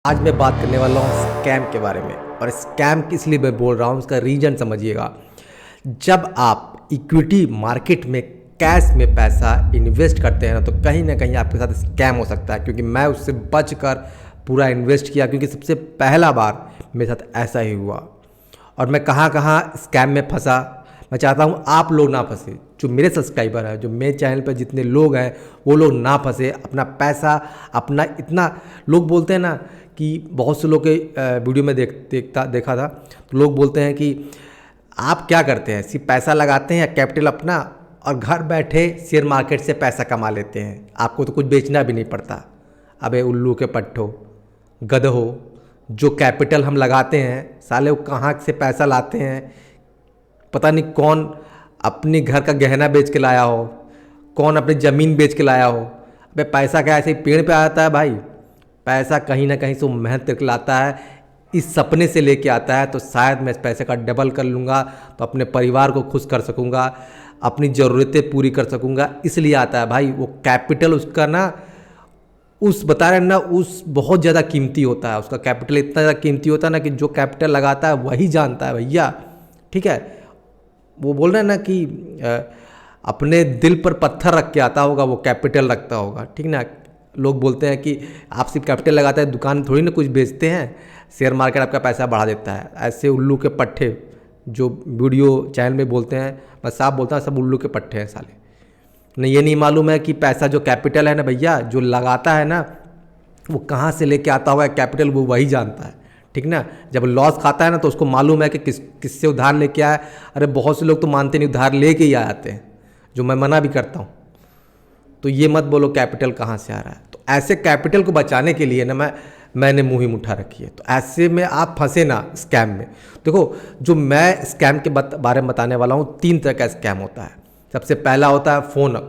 आज मैं बात करने वाला हूँ स्कैम के बारे में। और स्कैम किस लिए मैं बोल रहा हूँ उसका रीज़न समझिएगा। जब आप इक्विटी मार्केट में कैश में पैसा इन्वेस्ट करते हैं ना कहीं आपके साथ स्कैम हो सकता है। क्योंकि मैं उससे बचकर पूरा इन्वेस्ट किया, क्योंकि सबसे पहला बार मेरे साथ ऐसा ही हुआ। और मैं कहाँ कहाँ स्कैम में फंसा, मैं चाहता हूँ आप लोग ना फंसे। जो मेरे सब्सक्राइबर हैं, जो मेरे चैनल पर जितने लोग हैं, वो लोग ना फंसे। अपना पैसा अपना इतना, लोग बोलते हैं ना कि बहुत से लोग के वीडियो में देखा था, तो लोग बोलते हैं कि आप क्या करते हैं, सिर्फ पैसा लगाते हैं या कैपिटल अपना और घर बैठे शेयर मार्केट से पैसा कमा लेते हैं, आपको तो कुछ बेचना भी नहीं पड़ता। अबे उल्लू के पट्टो, गधो, जो कैपिटल हम लगाते हैं साले वो कहाँ से पैसा लाते हैं, पता नहीं कौन अपने घर का गहना बेच के लाया हो, कौन अपनी ज़मीन बेच के लाया हो। अबे पैसा क्या ऐसे ही पेड़ पे आता है भाई? पैसा कहीं ना कहीं से मेहनत करके लाता है, इस सपने से लेके आता है। तो शायद मैं इस पैसे का डबल कर लूँगा तो अपने परिवार को खुश कर सकूँगा, अपनी ज़रूरतें पूरी कर सकूँगा, इसलिए आता है भाई। वो कैपिटल उसका ना, उस बता रहे हैं ना, उस बहुत ज़्यादा कीमती होता है। उसका कैपिटल इतना ज़्यादा कीमती होता है ना कि जो कैपिटल लगाता है वही जानता है भैया। ठीक है, वो बोल रहे हैं ना कि अपने दिल पर पत्थर रख के आता होगा वो कैपिटल रखता होगा। ठीक ना, लोग बोलते हैं कि आप सिर्फ कैपिटल लगाते हैं, दुकान थोड़ी ना कुछ बेचते हैं, शेयर मार्केट आपका पैसा बढ़ा देता है। ऐसे उल्लू के पट्टे जो वीडियो चैनल में बोलते हैं, मैं साफ बोलता हूँ, सब उल्लू के पट्टे हैं साले। नहीं, ये नहीं मालूम है कि पैसा जो कैपिटल है ना भैया, जो लगाता है ना, वो कहाँ से लेके आता होगा कैपिटल, वो वही जानता है। ठीक ना, जब लॉस खाता है ना तो उसको मालूम है कि किससे उधार लेके आया। अरे बहुत से लोग तो मानते नहीं, उधार लेके ही आते हैं, जो मैं मना भी करता हूँ। तो ये मत बोलो कैपिटल कहाँ से आ रहा है। तो ऐसे कैपिटल को बचाने के लिए ना मैंने मुहिम उठा रखी है। तो ऐसे में आप फंसे ना स्कैम में। देखो, जो मैं स्कैम के बारे में बताने वाला हूँ, 3 तरह का स्कैम होता है। सबसे पहला होता है फ़ोन,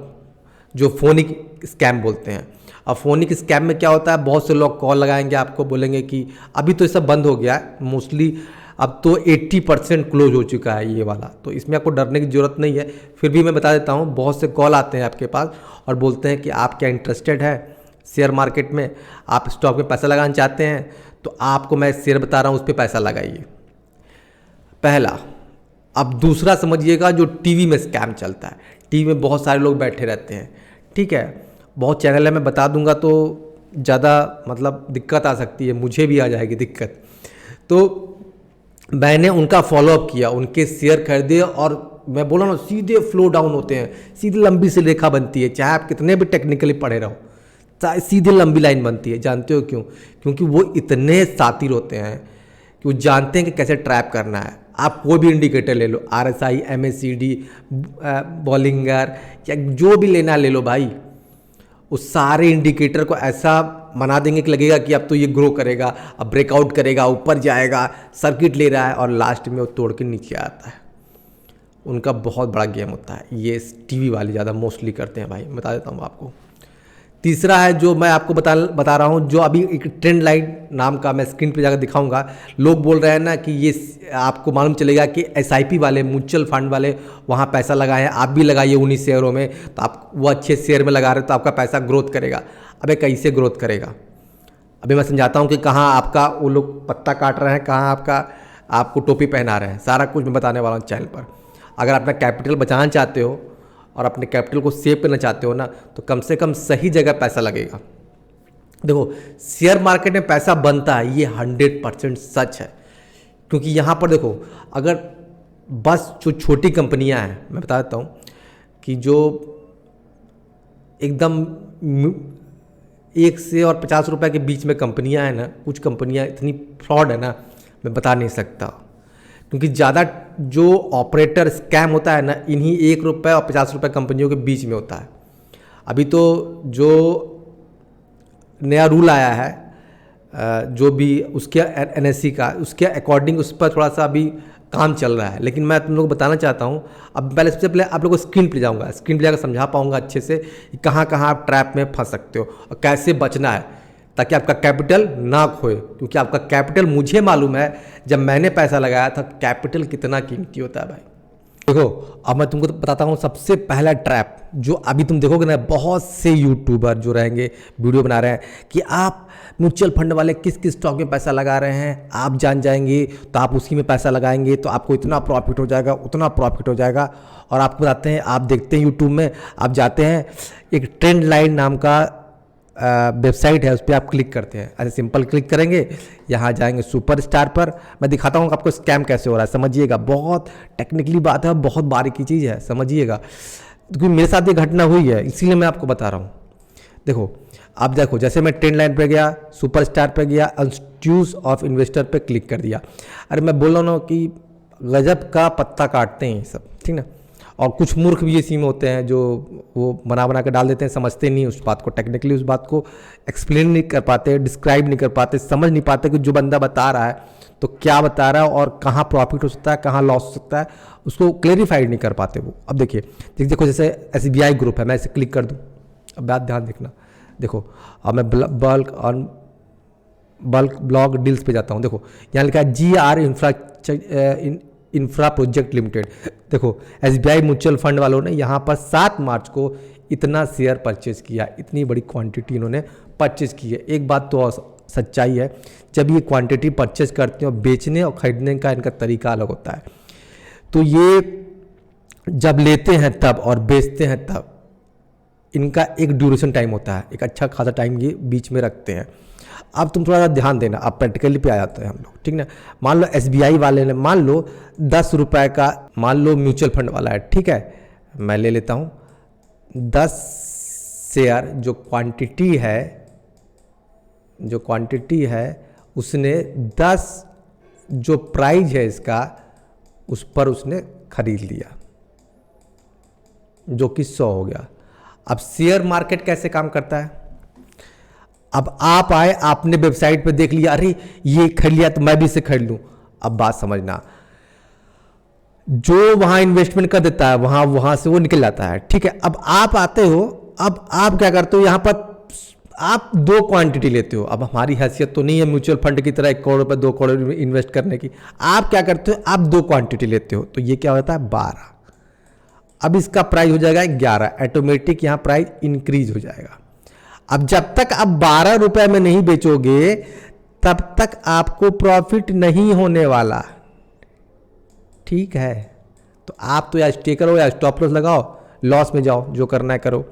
जो फ़ोनिक स्कैम बोलते हैं। अब फ़ोनिक स्कैम में क्या होता है, बहुत से लोग कॉल लगाएंगे, आपको बोलेंगे कि अभी तो ये सब बंद हो गया है मोस्टली, अब तो 80% क्लोज हो चुका है ये वाला, तो इसमें आपको डरने की ज़रूरत नहीं है। फिर भी मैं बता देता हूँ, बहुत से कॉल आते हैं आपके पास और बोलते हैं कि आप क्या इंटरेस्टेड है शेयर मार्केट में, आप स्टॉक में पैसा लगाना चाहते हैं, तो आपको मैं शेयर बता रहा हूँ, उस पर पैसा लगाइए। पहला। अब दूसरा समझिएगा, जो टीवी में स्कैम चलता है। टीवी में बहुत सारे लोग बैठे रहते हैं, ठीक है, बहुत चैनल है, मैं बता दूंगा तो ज़्यादा मतलब दिक्कत आ सकती है, मुझे भी आ जाएगी दिक्कत। तो मैंने उनका फॉलोअप किया, उनके शेयर खरीदे और मैं बोला ना, सीधे फ्लो डाउन होते हैं, सीधी लंबी सी रेखा बनती है, चाहे आप कितने भी टेक्निकली पढ़े रहो, चाहे सीधी लंबी लाइन बनती है। जानते हो क्यों? क्योंकि वो इतने शातिर होते हैं कि वो जानते हैं कि कैसे ट्रैप करना है। आप कोई भी इंडिकेटर ले लो, RSI, MACD, बॉलिंगर, या जो भी लेना ले लो भाई, उस सारे इंडिकेटर को ऐसा बना देंगे कि लगेगा कि अब तो ये ग्रो करेगा, अब ब्रेकआउट करेगा, ऊपर जाएगा, सर्किट ले रहा है, और लास्ट में वो तोड़ के नीचे आता है। उनका बहुत बड़ा गेम होता है। ये टीवी वाले ज़्यादा मोस्टली करते हैं भाई, बता देता हूँ आपको। तीसरा है जो मैं आपको बता रहा हूँ, जो अभी एक ट्रेंड लाइन नाम का, मैं स्क्रीन पे जाकर दिखाऊंगा। लोग बोल रहे हैं ना कि ये आपको मालूम चलेगा कि SIP वाले, म्यूचुअल फंड वाले वहाँ पैसा लगाए हैं, आप भी लगाइए उन्हीं शेयरों में, तो आप वो अच्छे शेयर में लगा रहे हो तो आपका पैसा ग्रोथ करेगा। अबे कैसे ग्रोथ करेगा? अभी मैं समझाता हूँ कि कहाँ आपका वो लोग पत्ता काट रहे हैं, कहाँ आपको टोपी पहना रहे हैं, सारा कुछ मैं बताने वाला हूँ चैनल पर। अगर अपना कैपिटल बचाना चाहते हो और अपने कैपिटल को सेव करना चाहते हो ना, तो कम से कम सही जगह पैसा लगेगा। देखो, शेयर मार्केट में पैसा बनता है, ये 100% सच है। क्योंकि यहाँ पर देखो, अगर बस जो छोटी कंपनियाँ हैं, मैं बता देता हूँ कि जो एकदम 1 से और 50 रुपए के बीच में कंपनियाँ हैं ना, कुछ कंपनियाँ इतनी फ्रॉड है ना, मैं बता नहीं सकता। क्योंकि ज़्यादा जो ऑपरेटर स्कैम होता है ना, इन्हीं 1 रुपये और 50 रुपये कंपनियों के बीच में होता है। अभी तो जो नया रूल आया है, जो भी उसके NSE का, उसके अकॉर्डिंग उस पर थोड़ा सा अभी काम चल रहा है। लेकिन मैं तुम लोग को बताना चाहता हूँ, अब पहले सबसे पहले आप लोग को स्क्रीन पे जाऊँगा, स्क्रीन पे जाकर समझा पाऊँगा अच्छे से कि कहाँ कहाँ आप ट्रैप में फंस सकते हो और कैसे बचना है, ताकि आपका कैपिटल ना खोए। क्योंकि आपका कैपिटल, मुझे मालूम है जब मैंने पैसा लगाया था, कैपिटल कितना कीमती होता है भाई। देखो, अब मैं तुमको बताता हूँ सबसे पहला ट्रैप, जो अभी तुम देखोगे ना, बहुत से यूट्यूबर जो रहेंगे वीडियो बना रहे हैं कि आप म्यूचुअल फंड वाले किस किस स्टॉक में पैसा लगा रहे हैं आप जान जाएंगे, तो आप उसी में पैसा लगाएंगे तो आपको इतना प्रॉफिट हो जाएगा, उतना प्रॉफिट हो जाएगा। और आपको बताते हैं, आप देखते हैं यूट्यूब में, आप जाते हैं एक ट्रेंड लाइन नाम का वेबसाइट है, उस पर आप क्लिक करते हैं, ऐसे सिंपल क्लिक करेंगे, यहाँ जाएंगे सुपर स्टार पर। मैं दिखाता हूँ आपको स्कैम कैसे हो रहा है, समझिएगा, बहुत टेक्निकली बात है, बहुत बारीकी चीज़ है, समझिएगा, क्योंकि मेरे साथ ये घटना हुई है इसीलिए मैं आपको बता रहा हूँ। देखो, आप देखो, जैसे मैं ट्रेंड लाइन पे गया, सुपर स्टार पे गया, इंस्टीट्यूट ऑफ इन्वेस्टर पे क्लिक कर दिया। अरे मैं बोल रहा हूँ ना कि गजब का पत्ता काटते हैं ये सब, ठीक ना। और कुछ मूर्ख भी इसी में होते हैं जो वो बना के डाल देते हैं, समझते नहीं उस बात को, टेक्निकली उस बात को एक्सप्लेन नहीं कर पाते, डिस्क्राइब नहीं कर पाते, समझ नहीं पाते कि जो बंदा बता रहा है तो क्या बता रहा है और कहाँ प्रॉफिट हो सकता है, कहाँ लॉस हो सकता है, उसको क्लेरिफाइड नहीं कर पाते वो। अब देखिए, देखो जैसे SBI ग्रुप है, मैं इसे क्लिक कर दूँ, अब बात ध्यान देखना, देखो अब मैं बल्क ब्लॉक डील्स पे जाता हूँ। देखो यहाँ लिखा है GR इंफ्रा प्रोजेक्ट लिमिटेड। देखो SBI म्यूचुअल फंड वालों ने यहाँ पर 7 मार्च को इतना शेयर परचेज किया, इतनी बड़ी क्वांटिटी इन्होंने परचेज की है। एक बात तो सच्चाई है, जब ये क्वांटिटी परचेज करते हैं और बेचने और खरीदने का इनका तरीका अलग होता है। तो ये जब लेते हैं तब और बेचते हैं तब इनका एक ड्यूरेशन टाइम होता है, एक अच्छा खासा टाइम ये बीच में रखते हैं। अब तुम थोड़ा सा ध्यान देना, अब प्रैक्टिकली पे आ जाते हैं हम लोग, ठीक ना। मान लो SBI वाले ने, मान लो 10 रुपये का, मान लो म्यूचुअल फंड वाला है, ठीक है, मैं ले लेता हूँ 10 शेयर, जो क्वांटिटी है उसने 10 जो प्राइस है इसका उस पर उसने खरीद लिया, जो कि 100 हो गया। अब शेयर मार्केट कैसे काम करता है, अब आप आए, आपने वेबसाइट पे देख लिया, अरे ये खरीद लिया तो मैं भी इसे खरीद लूं। अब बात समझना, जो वहां इन्वेस्टमेंट कर देता है वहां से वो निकल जाता है, ठीक है। अब आप आते हो, अब आप क्या करते हो, यहां पर आप 2 क्वांटिटी लेते हो। अब हमारी हैसियत तो नहीं है म्यूचुअल फंड की तरह 1 करोड़ रुपए 2 करोड़ इन्वेस्ट करने की। आप क्या करते हो, आप 2 क्वांटिटी लेते हो, तो ये क्या होता है 12। अब इसका प्राइस हो जाएगा 11, ऑटोमेटिक यहाँ प्राइस इंक्रीज हो जाएगा। अब जब तक आप 12 रुपए में नहीं बेचोगे तब तक आपको प्रॉफिट नहीं होने वाला, ठीक है। तो आप तो या स्टे करो या स्टॉप लॉस लगाओ, लॉस में जाओ, जो करना है करो।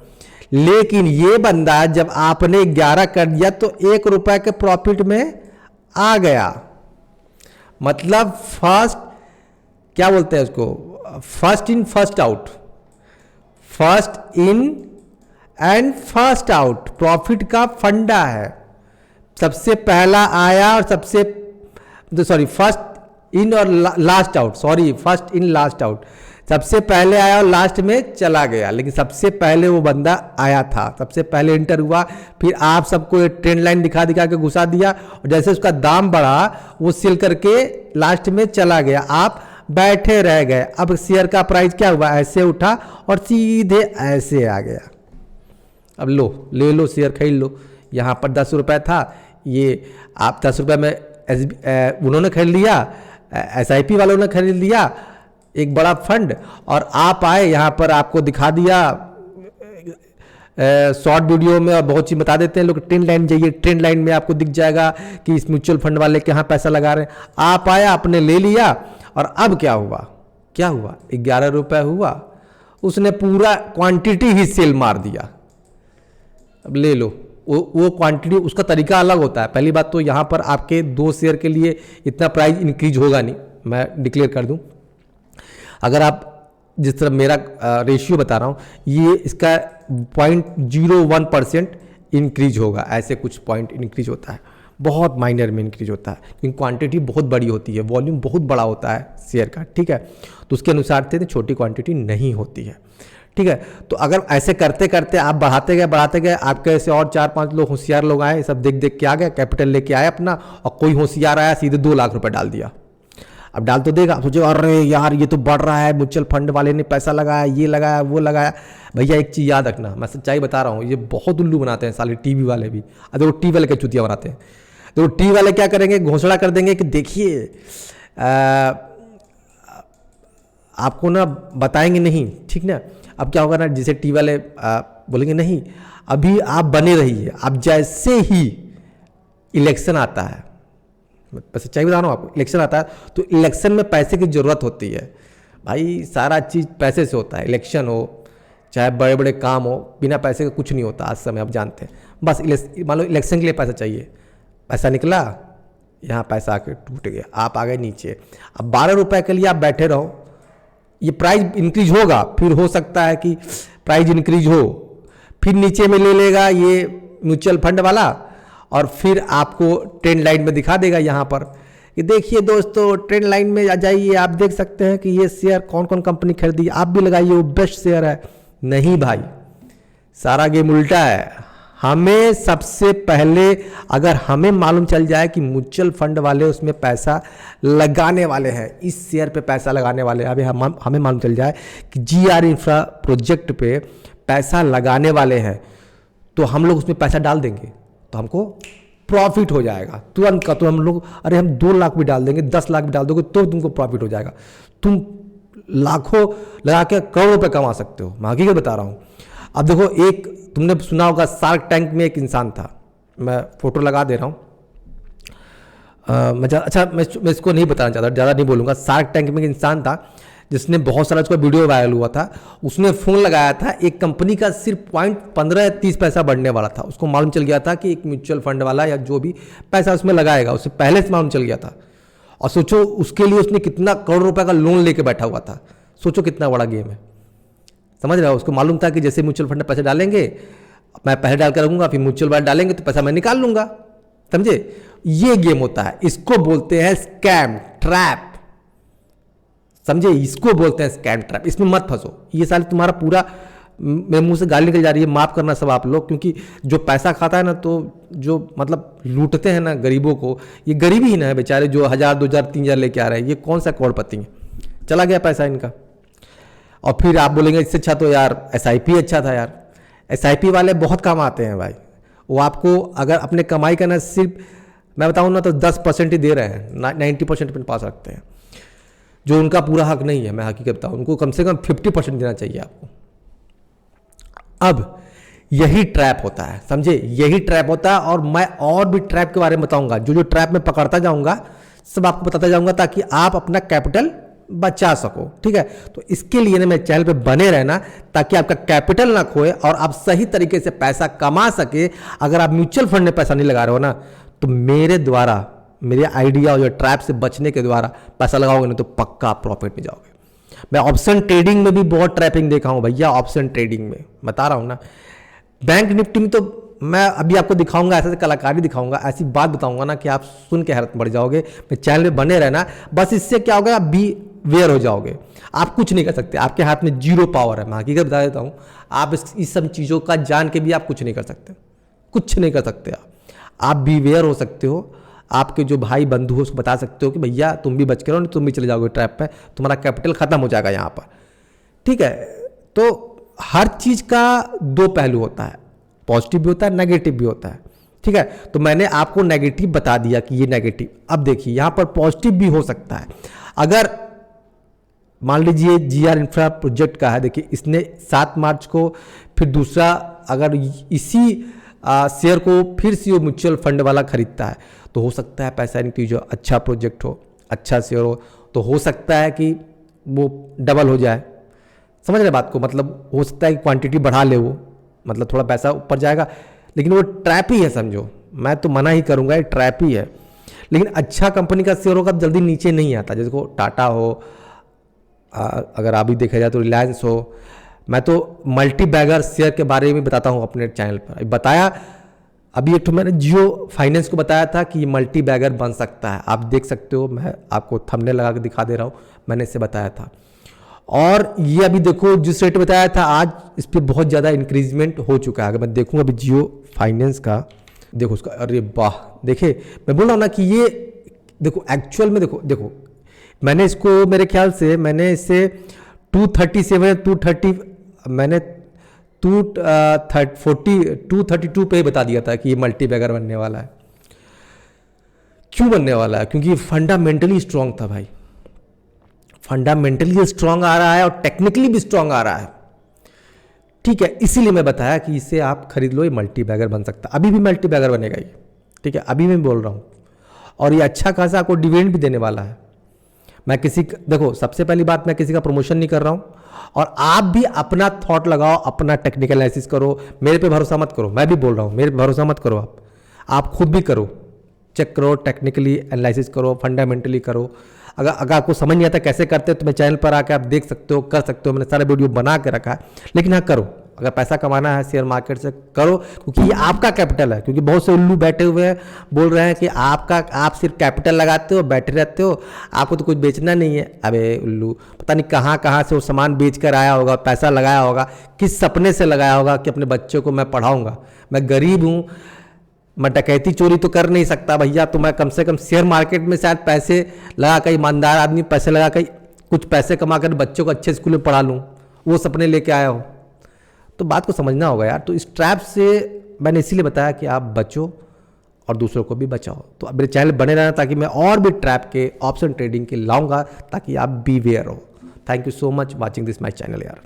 लेकिन ये बंदा जब आपने 11 कर दिया तो 1 रुपए के प्रॉफिट में आ गया, मतलब फर्स्ट, क्या बोलते हैं उसको, first in first out, first in and first out profit का फंडा है। सबसे पहला आया और फर्स्ट इन और last out, first in last out, सबसे पहले आया और लास्ट में चला गया, लेकिन सबसे पहले वो बंदा आया था, सबसे पहले इंटर हुआ। फिर आप सबको ट्रेंड लाइन दिखा के घुसा दिया और जैसे उसका दाम बढ़ा वो सेल करके लास्ट में चला गया, आप बैठे रह गए। अब शेयर का प्राइस क्या हुआ, ऐसे उठा और सीधे ऐसे आ गया। अब ले लो शेयर, खरीद लो। यहाँ पर 10 रुपये था, ये आप 10 रुपये में उन्होंने खरीद लिया, SIP वालों ने खरीद लिया एक बड़ा फंड, और आप आए यहाँ पर आपको दिखा दिया शॉर्ट वीडियो में, और बहुत चीज़ बता देते हैं लोग। ट्रेंड लाइन जाइए, ट्रेंड लाइन में आपको दिख जाएगा कि इस म्यूचुअल फंड वाले के यहाँ पैसा लगा रहे हैं। आप आया, आपने ले लिया, और अब क्या हुआ 11 रुपये हुआ, उसने पूरा क्वांटिटी ही सेल मार दिया। अब ले लो, वो क्वांटिटी, उसका तरीका अलग होता है। पहली बात तो यहाँ पर आपके 2 शेयर के लिए इतना प्राइस इंक्रीज होगा नहीं, मैं डिक्लेयर कर दूं। अगर आप जिस तरह मेरा रेशियो बता रहा हूँ, ये इसका 0.01% इंक्रीज होगा, ऐसे कुछ पॉइंट इंक्रीज होता है, बहुत माइनर में इंक्रीज होता है, क्योंकि क्वांटिटी बहुत बड़ी होती है, वॉल्यूम बहुत बड़ा होता है शेयर का, ठीक है। तो उसके अनुसार से छोटी क्वांटिटी नहीं होती है, ठीक है। तो अगर ऐसे करते करते आप बढ़ाते गए, आपके ऐसे और 4-5 लोग होशियार लोग आए, सब देख के आ गए, कैपिटल लेके आए अपना, और कोई होशियार आया सीधे 2 लाख रुपए डाल दिया। अब डाल तो देगा, सोचो अरे यार ये तो बढ़ रहा है, म्यूचुअल फंड वाले ने पैसा लगाया, ये लगाया, वो लगाया। भैया एक चीज़ याद रखना, मैं सच्चाई बता रहा हूँ, ये बहुत उल्लू बनाते हैं साले टीवी वाले भी। अरे वो टीवी वाले के चुतिया बनाते हैं। तो टीवी वाले क्या करेंगे, घोषणा कर देंगे कि देखिए आपको ना बताएंगे नहीं, ठीक ना। अब क्या होगा ना, जिसे टीवी वाले बोलेंगे नहीं, अभी आप बने रहिए, आप जैसे ही इलेक्शन आता है, बस सच्चाई बता रहा हूँ आपको, इलेक्शन आता है तो इलेक्शन में पैसे की ज़रूरत होती है भाई, सारा चीज़ पैसे से होता है। इलेक्शन हो चाहे बड़े बड़े काम हो, बिना पैसे के कुछ नहीं होता आज समय, आप जानते हैं। बस मान लो इलेक्शन के लिए पैसा चाहिए, पैसा निकला, यहाँ पैसा आके टूट गया, आप आ गए नीचे। अब 12 रुपये के लिए आप बैठे रहो, ये प्राइस इंक्रीज होगा, फिर हो सकता है कि प्राइस इंक्रीज हो, फिर नीचे में ले लेगा ये म्यूचुअल फंड वाला, और फिर आपको ट्रेंड लाइन में दिखा देगा यहाँ पर कि देखिए दोस्तों ट्रेंड लाइन में आ जाइए, आप देख सकते हैं कि ये शेयर कौन कौन कंपनी खरीदी, आप भी लगाइए, वो बेस्ट शेयर है। नहीं भाई, सारा गेम उल्टा है। हमें सबसे पहले अगर हमें मालूम चल जाए कि म्यूचुअल फंड वाले उसमें पैसा लगाने वाले हैं, इस शेयर पे पैसा लगाने वाले हैं, अभी हमें मालूम चल जाए कि GR इंफ्रा प्रोजेक्ट पे पैसा लगाने वाले हैं, तो हम लोग उसमें पैसा डाल देंगे तो हमको प्रॉफिट हो जाएगा तुरंत का। तो हम लोग अरे हम 2 लाख भी डाल देंगे, 10 लाख भी डाल दोगे तो तुमको प्रॉफिट हो जाएगा। तुम लाखों लगा के करोड़ों रुपए कमा सकते हो, मैं हकीकत बता रहा हूँ। अब देखो, एक तुमने सुना होगा शार्क टैंक में एक इंसान था, मैं फोटो लगा दे रहा हूँ, मैं इसको नहीं बताना चाहता, ज़्यादा नहीं बोलूँगा। शार्क टैंक में एक इंसान था जिसने बहुत सारा उसका वीडियो वायरल हुआ था, उसने फ़ोन लगाया था, एक कंपनी का सिर्फ 0.15 या 30 पैसा बढ़ने वाला था। उसको मालूम चल गया था कि एक म्यूचुअल फंड वाला या जो भी पैसा उसमें लगाएगा, उससे पहले से मालूम चल गया था। और सोचो उसके लिए उसने कितना करोड़ रुपए का लोन लेके बैठा हुआ था, सोचो कितना बड़ा गेम है, समझ रहे हो। उसको मालूम था कि जैसे म्यूचुअल फंड में पैसे डालेंगे, मैं पहले डाल कर रखूँगा, फिर म्यूचुअल फंड डालेंगे तो पैसा मैं निकाल लूँगा, समझे। ये गेम होता है, इसको बोलते हैं स्कैम ट्रैप, समझे, इसको बोलते हैं स्कैम ट्रैप। इसमें मत फंसो, ये साल तुम्हारा पूरा, मेरे मुंह से गाली निकल जा रही है, माफ़ करना सब आप लोग, क्योंकि जो पैसा खाता है ना, तो जो मतलब लूटते हैं ना गरीबों को, ये गरीबी ही ना है बेचारे, जो 1000 2000 3000 लेके आ रहे हैं, ये कौन सा करोड़पति है, चला गया पैसा इनका। और फिर आप बोलेंगे इससे अच्छा तो यार SIP अच्छा था यार। SIP वाले बहुत काम आते हैं भाई, वो आपको अगर अपने कमाई का ना सिर्फ मैं बताऊँ ना तो 10% ही दे रहे हैं, 90% अपने पास रखते हैं, जो उनका पूरा हक नहीं है। मैं हकीकत बताऊँ, उनको कम से कम 50% देना चाहिए आपको। अब यही ट्रैप होता है, समझे, यही ट्रैप होता है। और मैं और भी ट्रैप के बारे में बताऊंगा, जो ट्रैप में पकड़ता जाऊंगा सब आपको बताता जाऊंगा, ताकि आप अपना कैपिटल बचा सको, ठीक है। तो इसके लिए ना मेरे चैनल पे बने रहना, ताकि आपका कैपिटल ना खोए और आप सही तरीके से पैसा कमा सके। अगर आप म्यूचुअल फंड में पैसा नहीं लगा रहे हो ना, तो मेरे द्वारा, मेरे आइडिया और जो ट्रैप से बचने के द्वारा पैसा लगाओगे ना, तो पक्का आप प्रॉफिट में जाओगे। मैं ऑप्शन ट्रेडिंग में भी बहुत ट्रैपिंग देखा हूँ भैया, ऑप्शन ट्रेडिंग में बता रहा हूँ ना। बैंक निफ्टी में तो मैं अभी आपको दिखाऊंगा, ऐसे कलाकारी दिखाऊंगा, ऐसी बात बताऊंगा ना कि आप सुन के हैरत बढ़ जाओगे। मेरे चैनल में बने रहना, बस इससे क्या होगा, आप बी वेयर हो जाओगे, आप कुछ नहीं कर सकते, आपके हाथ में 0 पावर है। मैं हकीकत बता देता हूँ, आप इस सब चीज़ों का जान के भी आप कुछ नहीं कर सकते, कुछ नहीं कर सकते। आप बी वेयर हो सकते हो, आपके जो भाई बंधु हो उसको बता सकते हो कि भैया तुम भी बच के रहो, नहीं तुम भी चले जाओगे ट्रैप पे, तुम्हारा कैपिटल खत्म हो जाएगा यहाँ पर, ठीक है। तो हर चीज़ का 2 पहलू होता है, पॉजिटिव भी होता है, नेगेटिव भी होता है, ठीक है। तो मैंने आपको नेगेटिव बता दिया कि ये नेगेटिव। अब देखिए यहाँ पर पॉजिटिव भी हो सकता है। अगर मान लीजिए GR इंफ्रा प्रोजेक्ट का है, देखिए इसने 7 मार्च को, फिर दूसरा अगर इसी शेयर को फिर से वो म्यूचुअल फंड वाला खरीदता है, तो हो सकता है पैसा इंक्रीज हो, अच्छा प्रोजेक्ट हो, अच्छा शेयर हो, तो हो सकता है कि वो डबल हो जाए, समझ रहे बात को। मतलब हो सकता है कि क्वांटिटी बढ़ा ले वो, मतलब थोड़ा पैसा ऊपर जाएगा, लेकिन वो ट्रैप ही है, समझो। मैं तो मना ही करूँगा, ये ट्रैप ही है। लेकिन अच्छा कंपनी का शेयर होगा जल्दी नीचे नहीं आता, जैसे को टाटा हो, अगर अभी देखा जाए तो रिलायंस हो। मैं तो मल्टी बैगर शेयर के बारे में बताता हूँ अपने चैनल पर, बताया अभी एक तो मैंने जियो फाइनेंस को बताया था कि ये मल्टी बैगर बन सकता है, आप देख सकते हो, मैं आपको थंबनेल लगा के दिखा दे रहा हूँ, मैंने इससे बताया था। और ये अभी देखो जिस रेट बताया था, आज इस पर बहुत ज़्यादा इंक्रीजमेंट हो चुका है। अगर मैं देखूँ अभी जियो फाइनेंस का, देखो उसका, अरे वाह, देखे मैं बोल रहा हूँ ना कि ये देखो एक्चुअल में, देखो मैंने इसको, मेरे ख्याल से मैंने इसे 237 230 मैंने 232 पे ही बता दिया था कि ये मल्टी बैगर बनने वाला है। क्यों बनने वाला है? क्योंकि फंडामेंटली स्ट्रांग था भाई, फंडामेंटली स्ट्रांग आ रहा है और टेक्निकली भी स्ट्रांग आ रहा है, ठीक है। इसीलिए मैं बताया कि इसे आप खरीद लो, ये मल्टी बैगर बन सकता है, अभी भी मल्टी बैगर बनेगा ये, ठीक है, अभी मैं बोल रहा हूँ। और ये अच्छा खासा आपको डिविडेंड भी देने वाला है। मैं देखो, सबसे पहली बात, मैं किसी का प्रमोशन नहीं कर रहा हूँ, और आप भी अपना थॉट लगाओ, अपना टेक्निकल एनालिसिस करो, मेरे पे भरोसा मत करो। मैं भी बोल रहा हूँ, मेरे पे भरोसा मत करो, आप खुद भी करो, चेक करो, टेक्निकली एनालिसिस करो, फंडामेंटली करो। अगर आपको समझ नहीं आता कैसे करते हैं तो मैं चैनल पर आकर आप देख सकते हो, कर सकते हो, मैंने सारा वीडियो बना के रखा है। लेकिन हाँ, करो, अगर पैसा कमाना है शेयर मार्केट से करो, क्योंकि ये आपका कैपिटल है। क्योंकि बहुत से उल्लू बैठे हुए हैं, बोल रहे हैं कि आप सिर्फ कैपिटल लगाते हो, बैठे रहते हो, आपको तो कुछ बेचना नहीं है। अबे उल्लू, पता नहीं कहाँ कहाँ से वो सामान बेच कर आया होगा, पैसा लगाया होगा, किस सपने से लगाया होगा कि अपने बच्चों को मैं पढ़ाऊँगा। मैं गरीब हूँ, मैं डकैती चोरी तो कर नहीं सकता भैया, तो मैं कम से कम शेयर मार्केट में शायद पैसे लगा कर, ईमानदार आदमी पैसे लगा कर कुछ पैसे कमा कर बच्चों को अच्छे स्कूल में पढ़ा लूँ, वो सपने लेके आया हो। तो बात को समझना होगा यार। तो इस ट्रैप से मैंने इसीलिए बताया कि आप बचो और दूसरों को भी बचाओ। तो अब मेरे चैनल बने रहना, ताकि मैं और भी ट्रैप के, ऑप्शन ट्रेडिंग के लाऊंगा, ताकि आप बी वेयर हो। Thank you so much watching this my channel यार।